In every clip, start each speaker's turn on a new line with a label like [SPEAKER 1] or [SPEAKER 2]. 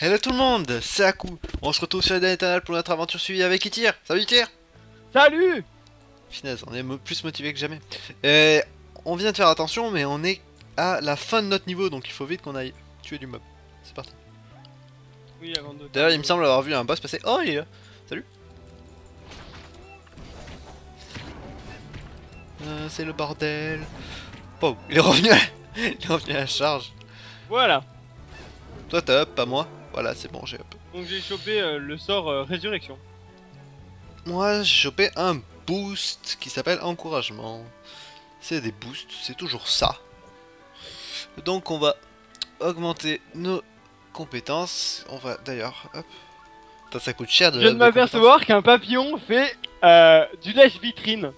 [SPEAKER 1] Hello tout le monde, c'est Aku. On se retrouve sur les Eternal pour notre aventure suivie avec Itir. Salut Itir.
[SPEAKER 2] Salut!
[SPEAKER 1] Finesse, on est plus motivé que jamais. Et on vient de faire attention, mais on est à la fin de notre niveau, donc il faut vite qu'on aille tuer du mob. C'est parti.
[SPEAKER 2] Oui, avant de...
[SPEAKER 1] D'ailleurs, il me semble avoir vu un boss passer. Oh, il est là. Salut. C'est le bordel. Oh, il est revenu il est revenu à la charge.
[SPEAKER 2] Voilà.
[SPEAKER 1] Toi, t'as up, pas moi. Voilà, c'est bon, j'ai up.
[SPEAKER 2] Donc j'ai chopé le sort résurrection.
[SPEAKER 1] Moi, j'ai chopé un boost qui s'appelle encouragement. C'est des boosts, c'est toujours ça. Donc on va augmenter nos compétences. On va d'ailleurs, hop. Putain, ça coûte cher de
[SPEAKER 2] Je viens de m'apercevoir qu'un papillon fait du lèche-vitrine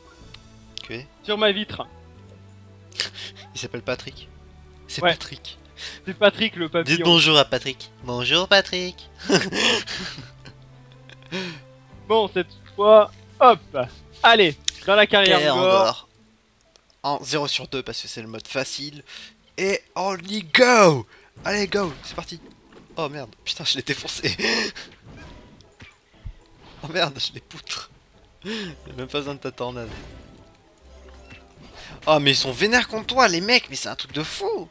[SPEAKER 1] Ok.
[SPEAKER 2] sur ma vitre.
[SPEAKER 1] Il s'appelle Patrick. C'est
[SPEAKER 2] Ouais.
[SPEAKER 1] Patrick.
[SPEAKER 2] C'est Patrick le papillon.
[SPEAKER 1] Dites bonjour à Patrick. Bonjour Patrick.
[SPEAKER 2] Bon, cette fois, hop. Allez, dans la carrière
[SPEAKER 1] Et
[SPEAKER 2] de
[SPEAKER 1] on
[SPEAKER 2] gore.
[SPEAKER 1] dort en 0 sur 2 parce que c'est le mode facile. Et on y go. Allez, go. C'est parti. Oh merde. Putain, je l'ai défoncé. Oh merde, je l'ai poutre. Y'a même pas besoin de ta tornade. Oh mais ils sont vénères contre toi les mecs, mais c'est un truc de fou.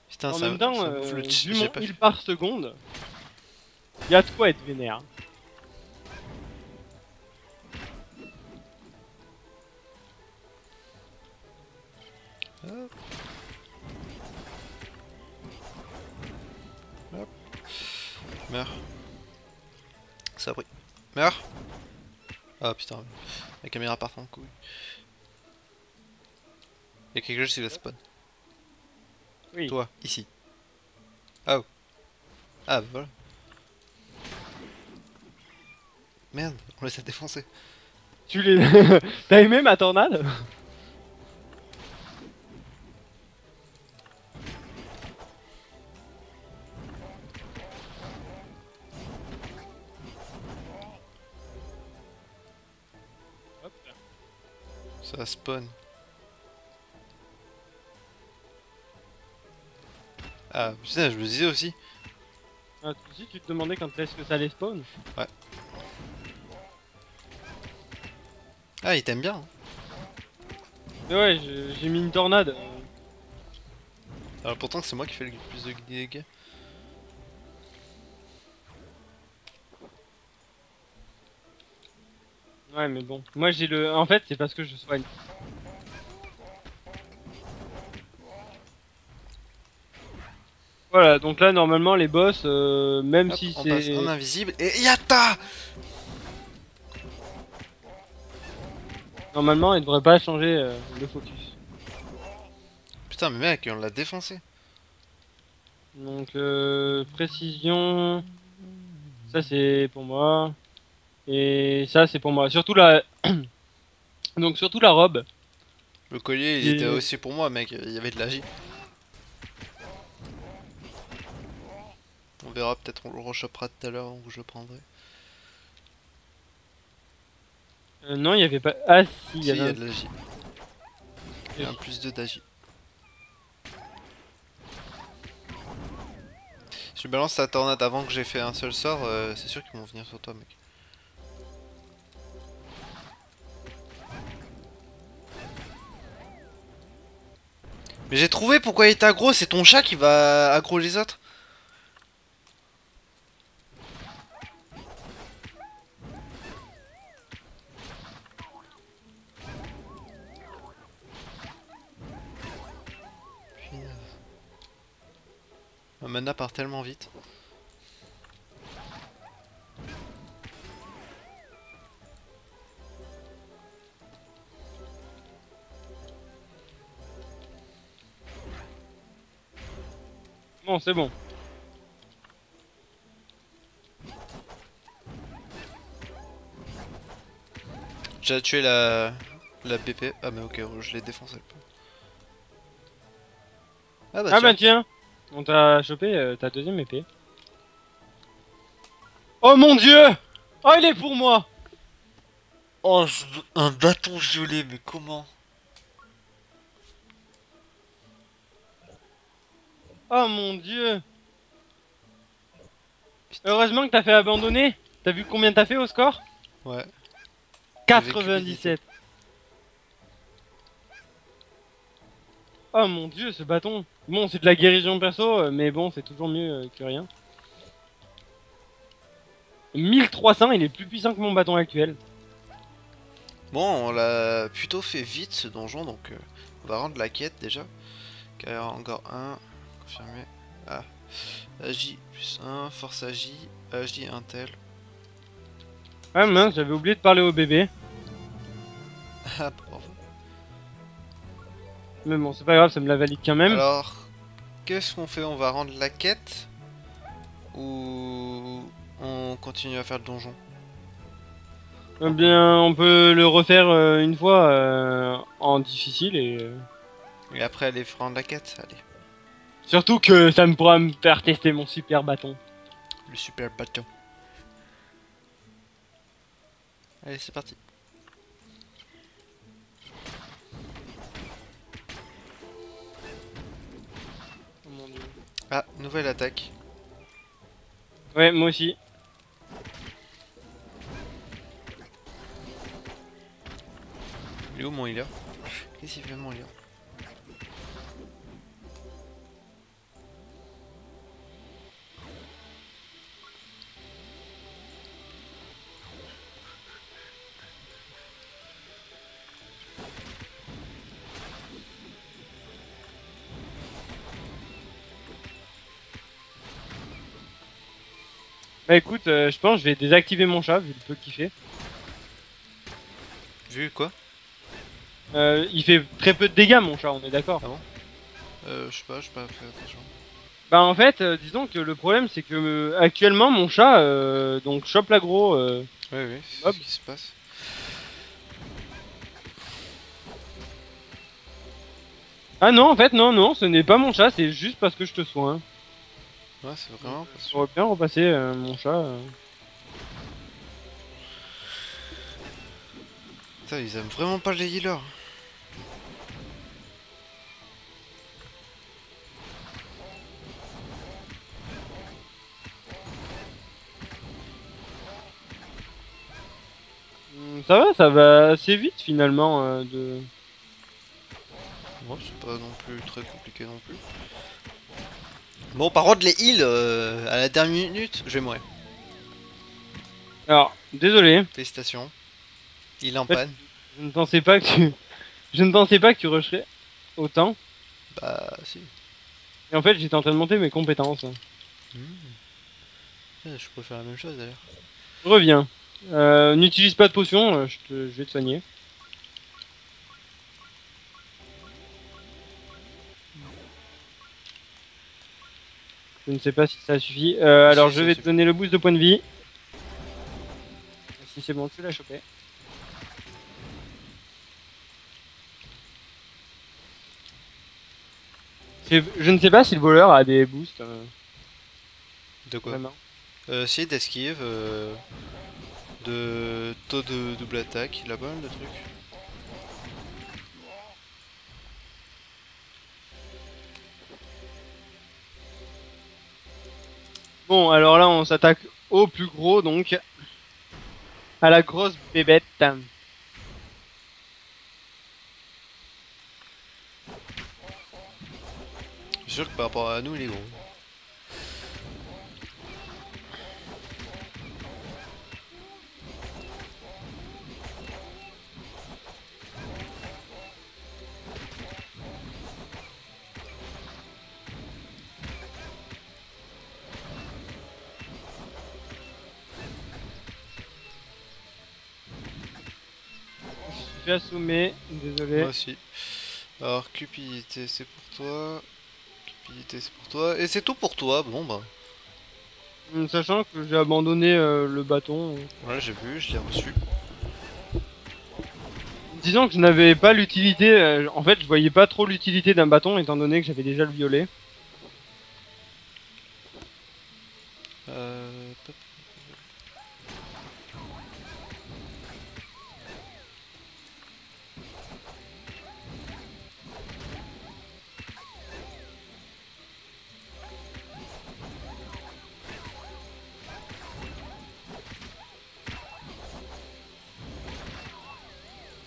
[SPEAKER 1] Putain,
[SPEAKER 2] En
[SPEAKER 1] ça,
[SPEAKER 2] même temps,
[SPEAKER 1] ça bouffe le
[SPEAKER 2] vu
[SPEAKER 1] j'ai
[SPEAKER 2] mon
[SPEAKER 1] pas
[SPEAKER 2] heal
[SPEAKER 1] fait.
[SPEAKER 2] par seconde, y a de quoi être vénère.
[SPEAKER 1] Hop. Hop. Meurs. Ça brille. Meurs. Ah putain, la caméra part en couille. Y'a quelque chose qui la spawn.
[SPEAKER 2] Oui.
[SPEAKER 1] Toi, ici. Oh. Ah bah voilà. Merde, on les a défoncés.
[SPEAKER 2] Tu les... T'as aimé ma tornade? Hop.
[SPEAKER 1] Ça spawn. Ah putain, je me disais aussi.
[SPEAKER 2] Ah, si tu te demandais quand est-ce que ça allait spawn?
[SPEAKER 1] Ouais. Ah, il t'aime bien. Hein.
[SPEAKER 2] Mais ouais, j'ai mis une tornade.
[SPEAKER 1] Alors pourtant c'est moi qui fais le plus de dégâts.
[SPEAKER 2] Ouais, mais bon. Moi j'ai le... En fait, c'est parce que je soigne. Voilà, donc là, normalement, les boss, même
[SPEAKER 1] Hop,
[SPEAKER 2] si
[SPEAKER 1] on passe
[SPEAKER 2] c'est...
[SPEAKER 1] en invisible et Yatta.
[SPEAKER 2] Normalement, ils devraient pas changer le focus.
[SPEAKER 1] Putain mais mec, on l'a défoncé.
[SPEAKER 2] Donc, précision... Ça, c'est pour moi. Et ça, c'est pour moi. Surtout la... Donc, surtout la robe.
[SPEAKER 1] Le collier il
[SPEAKER 2] Et-
[SPEAKER 1] était aussi pour moi mec, il y avait de la J. On verra, peut-être on le rechopera tout à l'heure où je le prendrai.
[SPEAKER 2] Non, il y avait pas... Ah, si, il
[SPEAKER 1] Si,
[SPEAKER 2] y
[SPEAKER 1] il y a
[SPEAKER 2] avait
[SPEAKER 1] de la J. Il y a un plus 2 d'Agi. Si je balance sa tornade avant que j'ai fait un seul sort, c'est sûr qu'ils vont venir sur toi mec. Mais j'ai trouvé pourquoi il est aggro, c'est ton chat qui va aggro les autres. Punaise. Ma mana part tellement vite.
[SPEAKER 2] Bon, c'est bon.
[SPEAKER 1] J'ai tué la BP. Ah mais ok, je l'ai défoncé le pauvre. Ah bah
[SPEAKER 2] Ah
[SPEAKER 1] tiens.
[SPEAKER 2] bah tiens, on t'a chopé ta deuxième épée. Oh mon dieu! Oh, il est pour moi!
[SPEAKER 1] Oh, un bâton violet, mais comment?
[SPEAKER 2] Oh mon dieu. Heureusement que t'as fait abandonner. T'as vu combien t'as fait au score?
[SPEAKER 1] Ouais. Avec cupidité.
[SPEAKER 2] 97. Oh mon dieu, ce bâton. Bon, c'est de la guérison perso, mais bon, c'est toujours mieux que rien. 1300, il est plus puissant que mon bâton actuel.
[SPEAKER 1] Bon, on l'a plutôt fait vite ce donjon, donc on va rendre la quête déjà. Carrière encore 1. Confirmé. Ah. Agi plus 1. Force agi. Agi intel.
[SPEAKER 2] Ah mince, j'avais oublié de parler au bébé.
[SPEAKER 1] Ah, bravo.
[SPEAKER 2] Mais bon, c'est pas grave, ça me la valide quand même.
[SPEAKER 1] Alors, qu'est-ce qu'on fait? On va rendre la quête? Ou on continue à faire le donjon?
[SPEAKER 2] Eh bien, on peut le refaire une fois en difficile et...
[SPEAKER 1] Et après aller rendre la quête? Allez.
[SPEAKER 2] Surtout que ça me pourra me faire tester mon super bâton.
[SPEAKER 1] Le super bâton. Allez, c'est parti.
[SPEAKER 2] Oh mon dieu.
[SPEAKER 1] Ah, nouvelle attaque.
[SPEAKER 2] Ouais, moi aussi.
[SPEAKER 1] Il est où mon healer? Qu'est-ce qu'il fait mon healer?
[SPEAKER 2] Bah écoute, je pense que je vais désactiver mon chat vu le peu qu'il fait.
[SPEAKER 1] Vu quoi?
[SPEAKER 2] Il fait très peu de dégâts mon chat, on est d'accord.
[SPEAKER 1] Ah bon? Je sais pas, j'ai pas fait attention.
[SPEAKER 2] Bah en fait, disons que le problème c'est que actuellement mon chat donc chope l'aggro.
[SPEAKER 1] Oui, oui, c'est
[SPEAKER 2] Hop.
[SPEAKER 1] ce qui se passe.
[SPEAKER 2] Ah non, en fait non, non, ce n'est pas mon chat, c'est juste parce que je te soigne.
[SPEAKER 1] Ouais, c'est vraiment pas sûr.
[SPEAKER 2] J'aurais bien repasser mon chat.
[SPEAKER 1] Putain, ils aiment vraiment pas les healers.
[SPEAKER 2] Ça va assez vite finalement de...
[SPEAKER 1] Bon, c'est pas non plus très compliqué non plus. Bon, par contre, les heals, à la dernière minute, je vais mourir.
[SPEAKER 2] Alors, désolé,
[SPEAKER 1] Félicitations. Heal en
[SPEAKER 2] fait,
[SPEAKER 1] panne.
[SPEAKER 2] je ne pensais pas que tu... je ne pensais pas que tu rusherais autant.
[SPEAKER 1] Bah, si.
[SPEAKER 2] Et en fait, j'étais en train de monter mes compétences.
[SPEAKER 1] Je pourrais faire la même chose d'ailleurs.
[SPEAKER 2] Reviens. N'utilise pas de potion, je vais te soigner. Je ne sais pas si ça suffit. Alors,
[SPEAKER 1] Si,
[SPEAKER 2] je
[SPEAKER 1] ça
[SPEAKER 2] vais te
[SPEAKER 1] suffit.
[SPEAKER 2] donner le boost de points de vie. Si c'est bon, tu l'as chopé. Je ne sais pas si le voleur a des boosts.
[SPEAKER 1] De quoi?
[SPEAKER 2] Vraiment.
[SPEAKER 1] Si, d'esquive, de taux de double attaque, là-bas, le truc.
[SPEAKER 2] Bon, alors là, on s'attaque au plus gros, donc. À la grosse bébête.
[SPEAKER 1] Je suis sûr que par rapport à nous, il est gros.
[SPEAKER 2] Je suis fait assommer, désolé.
[SPEAKER 1] Moi aussi. Alors, cupidité, c'est pour toi. Cupidité, c'est pour toi. Et c'est tout pour toi. Bon, bah.
[SPEAKER 2] Sachant que j'ai abandonné le bâton.
[SPEAKER 1] Ouais, j'ai vu, je l'ai reçu.
[SPEAKER 2] Disons que je n'avais pas l'utilité. En fait, je voyais pas trop l'utilité d'un bâton étant donné que j'avais déjà le violet.
[SPEAKER 1] Top.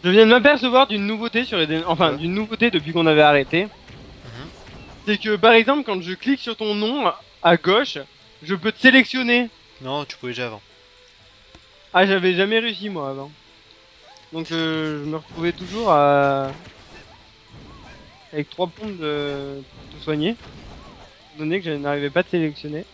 [SPEAKER 2] Je viens de m'apercevoir d'une nouveauté sur les... Enfin,
[SPEAKER 1] Ouais.
[SPEAKER 2] d'une nouveauté depuis qu'on avait arrêté.
[SPEAKER 1] Mhm.
[SPEAKER 2] C'est que, par exemple, quand je clique sur ton nom, à gauche, je peux te sélectionner.
[SPEAKER 1] Non, tu pouvais déjà avant.
[SPEAKER 2] Ah, j'avais jamais réussi, moi, avant. Donc, je me retrouvais toujours à... avec 3 pompes de... pour te soigner. Étant donné que je n'arrivais pas à te sélectionner.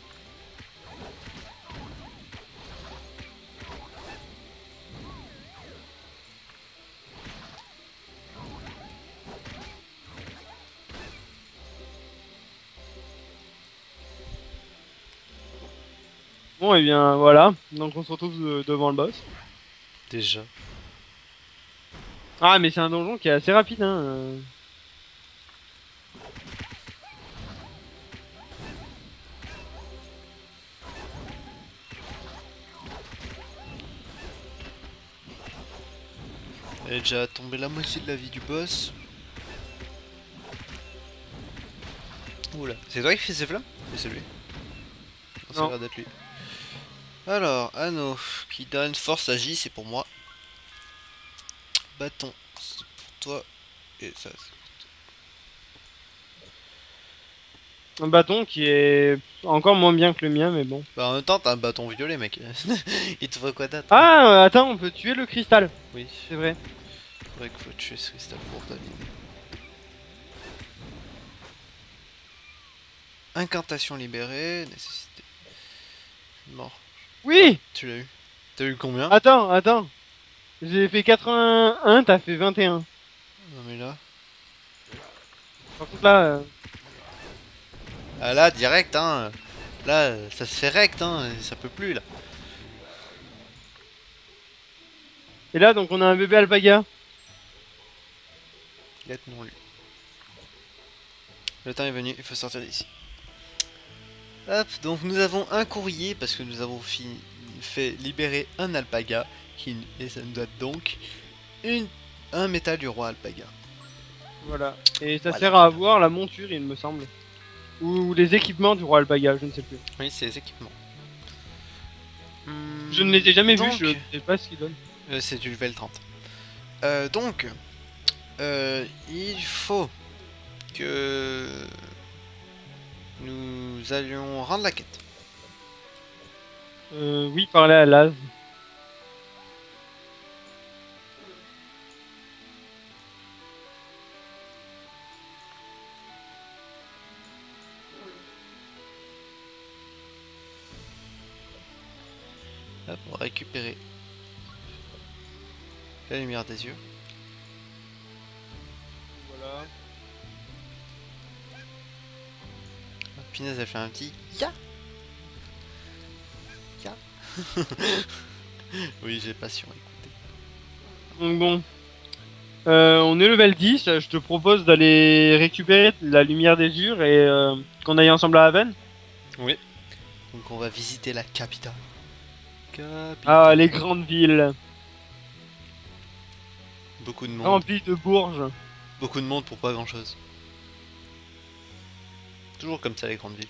[SPEAKER 2] Bon, et bien, voilà. Donc, on se retrouve devant le boss.
[SPEAKER 1] Déjà.
[SPEAKER 2] Ah, mais c'est un donjon qui est assez rapide, hein.
[SPEAKER 1] Elle est déjà tombé la moitié de la vie du boss. Oula, c'est toi qui fais ces flammes? Mais c'est lui. Non, ça a
[SPEAKER 2] Non.
[SPEAKER 1] l'air d'être lui. Alors, anneau qui donne force agit, c'est pour moi. Bâton, c'est pour toi. Et ça,
[SPEAKER 2] Un bâton qui est encore moins bien que le mien, mais bon.
[SPEAKER 1] bah, en même temps, t'as un bâton violet, mec. Il te faut quoi d'autre?
[SPEAKER 2] Ah, attends, on peut tuer le cristal.
[SPEAKER 1] Oui,
[SPEAKER 2] C'est vrai.
[SPEAKER 1] c'est vrai qu'il faut tuer ce cristal pour David. Incantation libérée, nécessité. Mort.
[SPEAKER 2] Oui!
[SPEAKER 1] Tu l'as eu. T'as eu combien?
[SPEAKER 2] Attends. J'ai fait 81, t'as fait 21.
[SPEAKER 1] Non mais là.
[SPEAKER 2] Par contre là,
[SPEAKER 1] Ah là, direct, hein. Là, ça se fait rect, hein. Ça peut plus, là.
[SPEAKER 2] et là donc on a un bébé alpaga.
[SPEAKER 1] Let non lu. Le temps est venu, il faut sortir d'ici. Hop, donc nous avons un courrier parce que nous avons fait libérer un alpaga et ça nous donne donc un métal du roi alpaga.
[SPEAKER 2] Voilà. Et ça
[SPEAKER 1] Voilà.
[SPEAKER 2] sert à avoir la monture, il me semble. Ou les équipements du roi alpaga, je ne sais plus.
[SPEAKER 1] Oui, c'est les équipements.
[SPEAKER 2] Je ne les ai jamais vus,
[SPEAKER 1] Donc,
[SPEAKER 2] je ne sais pas ce qu'ils donnent.
[SPEAKER 1] c'est du level 30. Donc, il faut que nous allions rendre la quête.
[SPEAKER 2] Oui, parler à Laz.
[SPEAKER 1] Hop, on va récupérer la lumière des yeux.
[SPEAKER 2] Voilà.
[SPEAKER 1] La Pinaise, elle fait un petit ya. Ya. Oui, j'ai pas écouté.
[SPEAKER 2] Donc bon. On est level 10, je te propose d'aller récupérer la lumière des Urs et qu'on aille ensemble à Haven.
[SPEAKER 1] Oui. Donc on va visiter la capitale.
[SPEAKER 2] Ah, les grandes villes,
[SPEAKER 1] Beaucoup de monde.
[SPEAKER 2] remplies de bourges.
[SPEAKER 1] Beaucoup de monde pour pas grand chose. Toujours comme ça les grandes villes.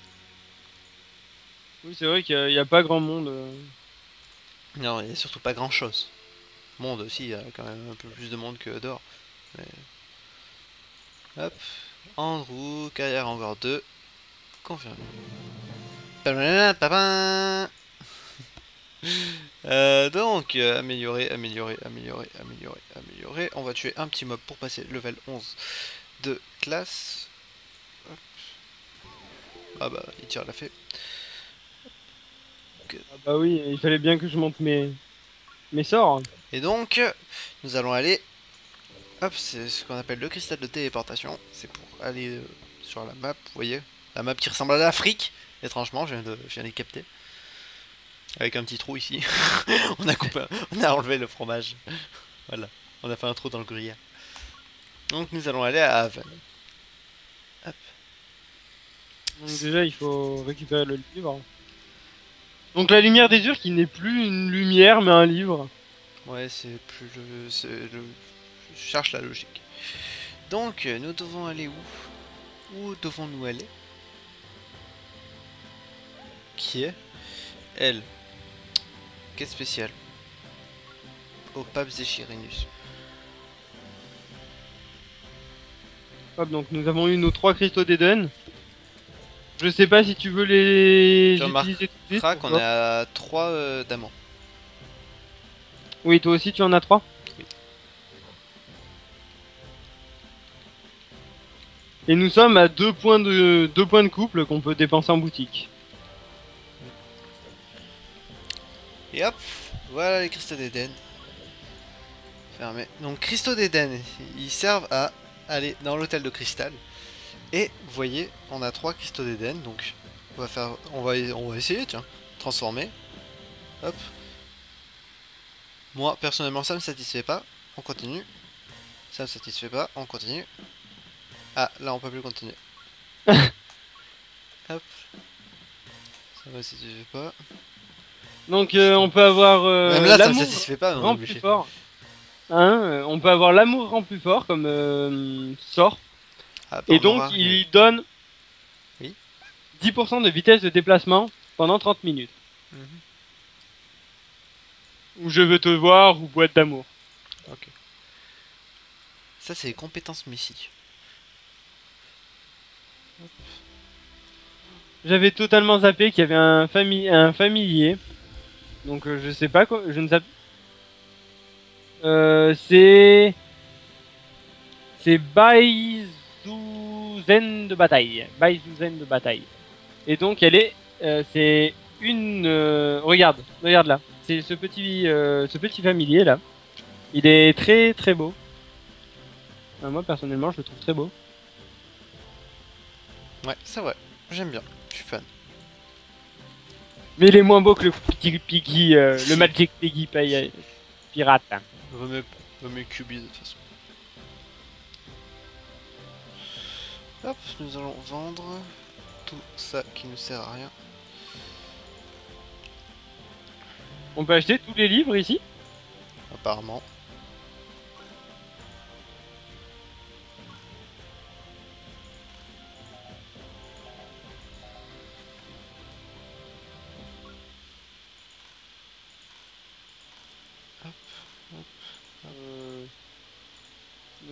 [SPEAKER 2] Oui, c'est vrai qu'il n'y a pas grand monde.
[SPEAKER 1] Non, il y a surtout pas grand chose. Monde aussi, il y a quand même un peu plus de monde que dehors. Mais... Hop. Andrew, carrière encore 2. Confirmé. Papin. Donc, améliorer. On va tuer un petit mob pour passer level 11 de classe. Hop. Ah bah, il tire la fée.
[SPEAKER 2] Ah bah oui, il fallait bien que je monte mes sorts.
[SPEAKER 1] Et donc, nous allons aller. Hop, c'est ce qu'on appelle le cristal de téléportation. C'est pour aller sur la map, vous voyez. La map qui ressemble à l'Afrique. Étrangement, je viens de les capter. Avec un petit trou ici. On a enlevé le fromage. Voilà, on a fait un trou dans le gruyère. Donc nous allons aller à Haven. Hop.
[SPEAKER 2] Donc déjà, il faut récupérer le livre. Donc la lumière des Urs qui n'est plus une lumière mais un livre.
[SPEAKER 1] Ouais, c'est plus le... Je cherche la logique. Donc, nous devons aller où? Où devons-nous aller? Qui est? Elle. Quête spéciale. Au pape Zéchirinus.
[SPEAKER 2] Hop, donc nous avons eu nos 3 cristaux d'Eden. Je sais pas si tu veux les
[SPEAKER 1] Tu
[SPEAKER 2] utiliser tout de suite.
[SPEAKER 1] Crac, on est à 3 d'amants.
[SPEAKER 2] Oui, toi aussi tu en as 3.
[SPEAKER 1] Oui.
[SPEAKER 2] Et nous sommes à 2 points de couple qu'on peut dépenser en boutique.
[SPEAKER 1] Et hop, voilà les cristaux d'Éden. Fermé. Donc cristaux d'Éden, ils servent à aller dans l'hôtel de cristal. Et vous voyez, on a 3 cristaux d'Éden, donc on va essayer, tiens, transformer. Hop. Moi personnellement ça me satisfait pas, on continue. Ça me satisfait pas, on continue. Ah, là on peut plus continuer. Hop. Ça me satisfait pas.
[SPEAKER 2] Donc on peut avoir
[SPEAKER 1] Même là ça me
[SPEAKER 2] l'amour
[SPEAKER 1] satisfait pas, on est
[SPEAKER 2] rend plus
[SPEAKER 1] obligé.
[SPEAKER 2] fort. Hein, on peut avoir l'amour rend plus fort comme sort.
[SPEAKER 1] Ah, bah,
[SPEAKER 2] Et
[SPEAKER 1] on
[SPEAKER 2] donc
[SPEAKER 1] aura-
[SPEAKER 2] il donne
[SPEAKER 1] Oui.
[SPEAKER 2] 10% de vitesse de déplacement pendant 30 minutes.
[SPEAKER 1] Mhm.
[SPEAKER 2] Ou je veux te voir ou boîte d'amour.
[SPEAKER 1] Ok. Ça c'est les compétences Messi.
[SPEAKER 2] J'avais totalement zappé qu'il y avait un familier. Donc je sais pas quoi, je ne sais. C'est Baizuzen de bataille. Baizuzen de bataille. Et donc elle est c'est une regarde là. C'est ce petit familier là. Il est très très beau. Enfin, moi personnellement, je le trouve très beau.
[SPEAKER 1] Ouais, c'est vrai. J'aime bien. Je suis fan.
[SPEAKER 2] Mais il est moins beau que le petit Piggy, le Magic Piggy pirate.
[SPEAKER 1] Remets Cubi de toute façon. Hop, nous allons vendre tout ça qui ne sert à rien.
[SPEAKER 2] On peut acheter tous les livres ici?
[SPEAKER 1] Apparemment.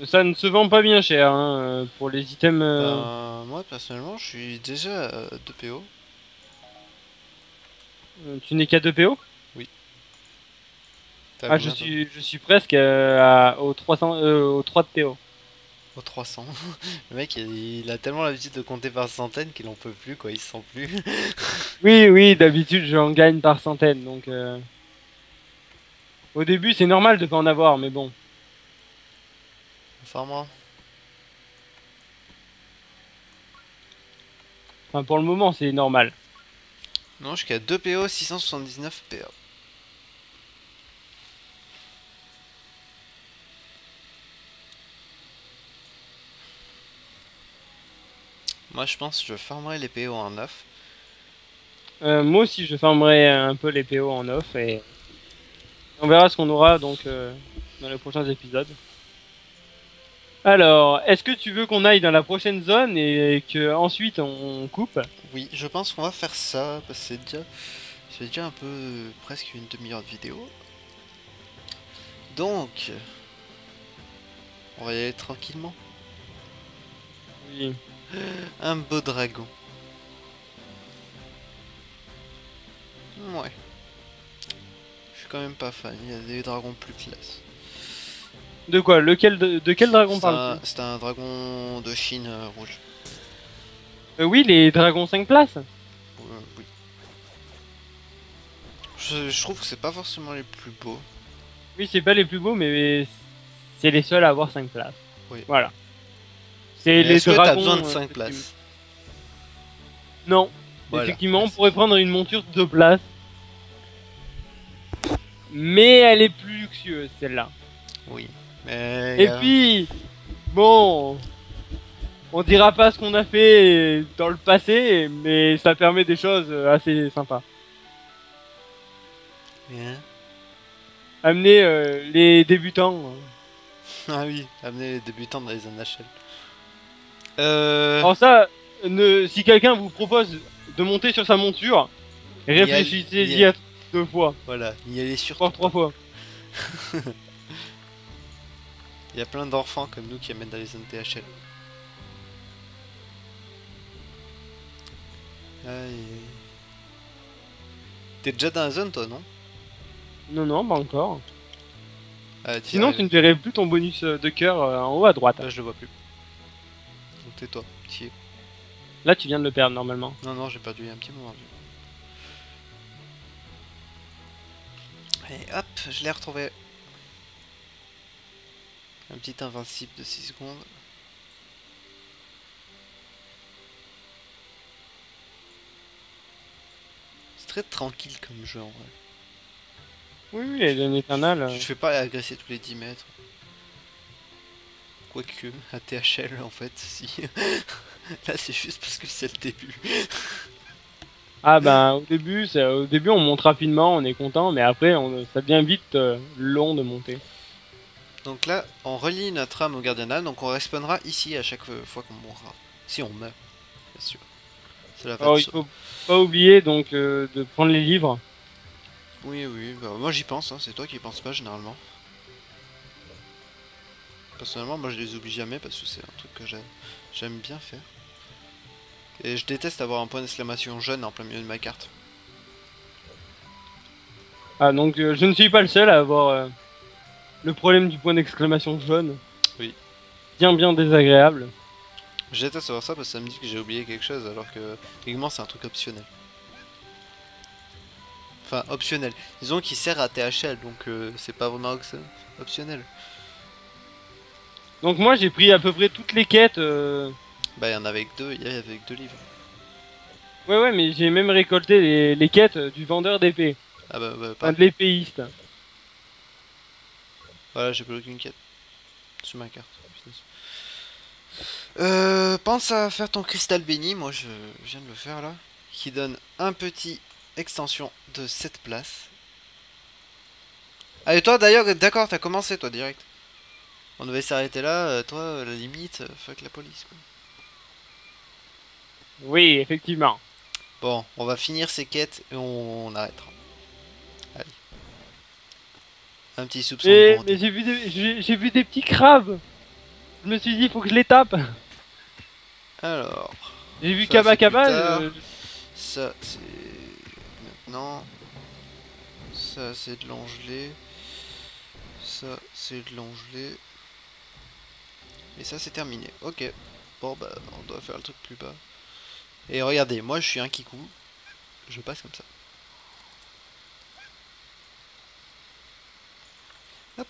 [SPEAKER 2] Ça ne se vend pas bien cher hein, pour les items.
[SPEAKER 1] Moi personnellement je suis déjà 2 PO.
[SPEAKER 2] Tu n'es qu'à 2 PO?
[SPEAKER 1] Oui.
[SPEAKER 2] Ah, je suis presque au 300, au 3 de PO.
[SPEAKER 1] Au 300. Le mec il a tellement l'habitude de compter par centaines qu'il en peut plus quoi, il se sent plus.
[SPEAKER 2] Oui, d'habitude j'en gagne par centaines donc. Au début c'est normal de pas en avoir, mais bon.
[SPEAKER 1] Enfin moi.
[SPEAKER 2] Enfin pour le moment c'est normal.
[SPEAKER 1] Non, je suis qu'à 2 PO, 679 PO. Moi je pense que je farmerai les PO en off.
[SPEAKER 2] Moi aussi je farmerai un peu les PO en off et on verra ce qu'on aura donc dans les prochains épisodes. Alors, est-ce que tu veux qu'on aille dans la prochaine zone et que ensuite on coupe?
[SPEAKER 1] Oui, je pense qu'on va faire ça, parce que c'est déjà un peu presque une demi-heure de vidéo. Donc, on va y aller tranquillement.
[SPEAKER 2] Oui.
[SPEAKER 1] Un beau dragon. Ouais. Je suis quand même pas fan, il y a des dragons plus classe.
[SPEAKER 2] De quoi? De quel dragon parles-tu?
[SPEAKER 1] C'est un dragon de Chine rouge.
[SPEAKER 2] Oui, les dragons 5 places.
[SPEAKER 1] Oui. Je trouve que c'est pas forcément les plus beaux.
[SPEAKER 2] Oui, c'est pas les plus beaux, mais c'est les seuls à avoir 5 places.
[SPEAKER 1] Oui.
[SPEAKER 2] Voilà. C'est les
[SPEAKER 1] Est-ce que
[SPEAKER 2] dragons.
[SPEAKER 1] t'as besoin de 5 places?
[SPEAKER 2] Non.
[SPEAKER 1] Voilà.
[SPEAKER 2] Effectivement, on pourrait prendre une monture de 2 places. Mais elle est plus luxueuse, celle-là.
[SPEAKER 1] Oui. Mais
[SPEAKER 2] Et puis, bon, on dira pas ce qu'on a fait dans le passé, mais ça permet des choses assez sympas.
[SPEAKER 1] Bien.
[SPEAKER 2] Amener les débutants.
[SPEAKER 1] Ah oui, amener les débutants dans les NHL.
[SPEAKER 2] Alors ça, si quelqu'un vous propose de monter sur sa monture, réfléchissez-y à 2 fois,
[SPEAKER 1] Voilà, y aller sur
[SPEAKER 2] voire 3 fois.
[SPEAKER 1] Il y a plein d'enfants comme nous qui amènent dans les zones THL. Aïe. T'es déjà dans la zone, toi, non?
[SPEAKER 2] Non, non, pas encore.
[SPEAKER 1] Ah, t'y
[SPEAKER 2] Sinon, tu
[SPEAKER 1] arrives.
[SPEAKER 2] ne verrais plus ton bonus de cœur en haut à droite.
[SPEAKER 1] Là, je le vois plus. Donc tais-toi. T'y es.
[SPEAKER 2] Là, tu viens de le perdre normalement.
[SPEAKER 1] Non, non, j'ai perdu il y a un petit moment. Et hop, je l'ai retrouvé. Un petit invincible de 6 secondes. C'est très tranquille comme jeu en vrai.
[SPEAKER 2] Oui, oui, elle est éternelle.
[SPEAKER 1] Je fais pas agresser tous les 10 mètres. Quoique, à THL en fait, si. Là c'est juste parce que c'est le début.
[SPEAKER 2] Ah ben, au début, on monte rapidement, on est content, mais après, ça devient vite long de monter.
[SPEAKER 1] Donc là, on relie notre âme au gardiennat, donc on respawnera ici à chaque fois qu'on mourra. Si on meurt, bien sûr. C'est la fin
[SPEAKER 2] Alors,
[SPEAKER 1] de
[SPEAKER 2] il
[SPEAKER 1] ça.
[SPEAKER 2] faut pas oublier donc de prendre les livres.
[SPEAKER 1] Oui, oui, bah, moi j'y pense, hein, c'est toi qui y penses pas généralement. Personnellement, moi je les oublie jamais parce que c'est un truc que j'aime bien faire. Et je déteste avoir un point d'exclamation jaune en plein milieu de ma carte.
[SPEAKER 2] Ah, donc je ne suis pas le seul à avoir le problème du point d'exclamation jaune.
[SPEAKER 1] Oui.
[SPEAKER 2] Bien, bien désagréable.
[SPEAKER 1] Je déteste avoir ça parce que ça me dit que j'ai oublié quelque chose alors que techniquement c'est un truc optionnel. Enfin, optionnel. Disons qu'il sert à THL donc c'est pas vraiment optionnel.
[SPEAKER 2] Donc moi, j'ai pris à peu près toutes les quêtes.
[SPEAKER 1] Bah, il y en avait que deux, il y avait que deux livres.
[SPEAKER 2] Ouais, ouais, mais j'ai même récolté les quêtes du vendeur d'épée.
[SPEAKER 1] Ah bah,
[SPEAKER 2] Enfin,
[SPEAKER 1] pareil.
[SPEAKER 2] de l'épéiste.
[SPEAKER 1] Voilà, j'ai plus aucune quête sur ma carte. Pense à faire ton cristal béni, moi je viens de le faire là. Qui donne un petit extension de 7 places. Ah et toi d'ailleurs, d'accord, t'as commencé toi direct. On devait s'arrêter là, toi, à la limite, fuck la police quoi.
[SPEAKER 2] Oui, effectivement.
[SPEAKER 1] Bon, on va finir ces quêtes et on arrêtera. Allez. Un petit soupçon de
[SPEAKER 2] Mais
[SPEAKER 1] bonté.
[SPEAKER 2] j'ai vu des petits crabes. Je me suis dit, il faut que je les tape.
[SPEAKER 1] Alors,
[SPEAKER 2] J'ai vu
[SPEAKER 1] ça
[SPEAKER 2] Kaba
[SPEAKER 1] c'est plus
[SPEAKER 2] Kaba.
[SPEAKER 1] tard. Ça c'est maintenant. Ça c'est de l'angelé. Ça c'est de l'angelé. Et ça c'est terminé. Ok. Bon bah on doit faire le truc plus bas. Et regardez, moi je suis un kikou. Je passe comme ça. Hop.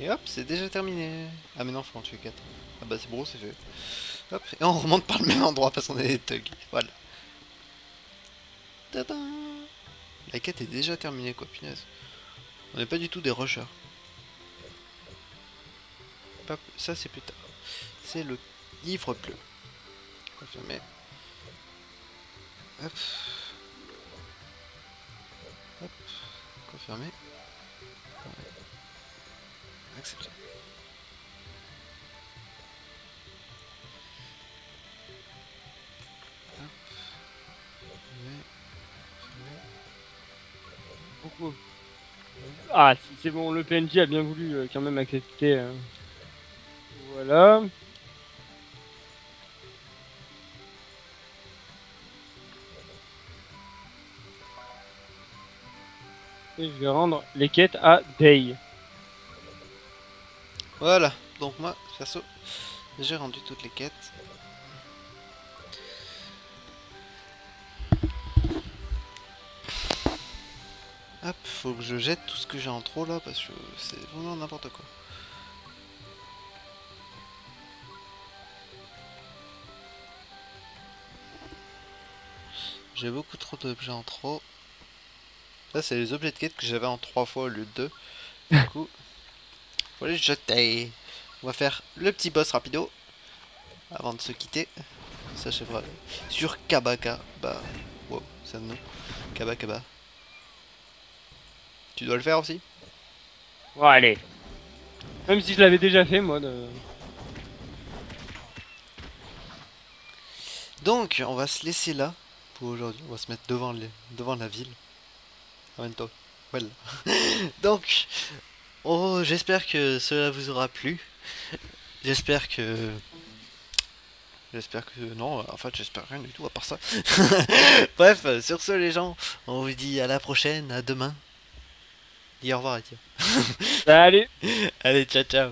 [SPEAKER 1] Et hop, c'est déjà terminé. Ah mais non, faut en tuer 4. Ah bah c'est bon, c'est fait. Hop, et on remonte par le même endroit parce qu'on est des thugs. Voilà. Tadam. La quête est déjà terminée quoi, punaise. On n'est pas du tout des rushers. Hop, ça c'est plus tard. C'est le livre bleu. Confirmé. Hop. Hop. Confirmé. Accepté. Hop.
[SPEAKER 2] Pourquoi? Ah, si, c'est bon, le PNJ a bien voulu quand même accepter. Voilà. Et je vais rendre les quêtes à Day.
[SPEAKER 1] Voilà, donc moi, perso, j'ai rendu toutes les quêtes. Hop, faut que je jette tout ce que j'ai en trop là parce que c'est vraiment n'importe quoi. J'ai beaucoup trop d'objets en trop. Ça, c'est les objets de quête que j'avais en 3 fois au lieu de 2. Du coup, faut les jeter. On va faire le petit boss rapido avant de se quitter. Ça, c'est vrai. Sur Kabaka. Bah, wow, c'est un nom. Kabakaba. Tu dois le faire aussi?
[SPEAKER 2] Bon, allez. Même si je l'avais déjà fait, moi.
[SPEAKER 1] Donc, on va se laisser là pour aujourd'hui. On va se mettre devant la ville. En même temps. Voilà. Donc, oh, j'espère que cela vous aura plu. J'espère que... J'espère que... Non, en fait, j'espère rien du tout à part ça. Bref, sur ce, les gens, on vous dit à la prochaine, à demain. Dis au revoir, Étienne.
[SPEAKER 2] Salut!
[SPEAKER 1] Allez, ciao, ciao.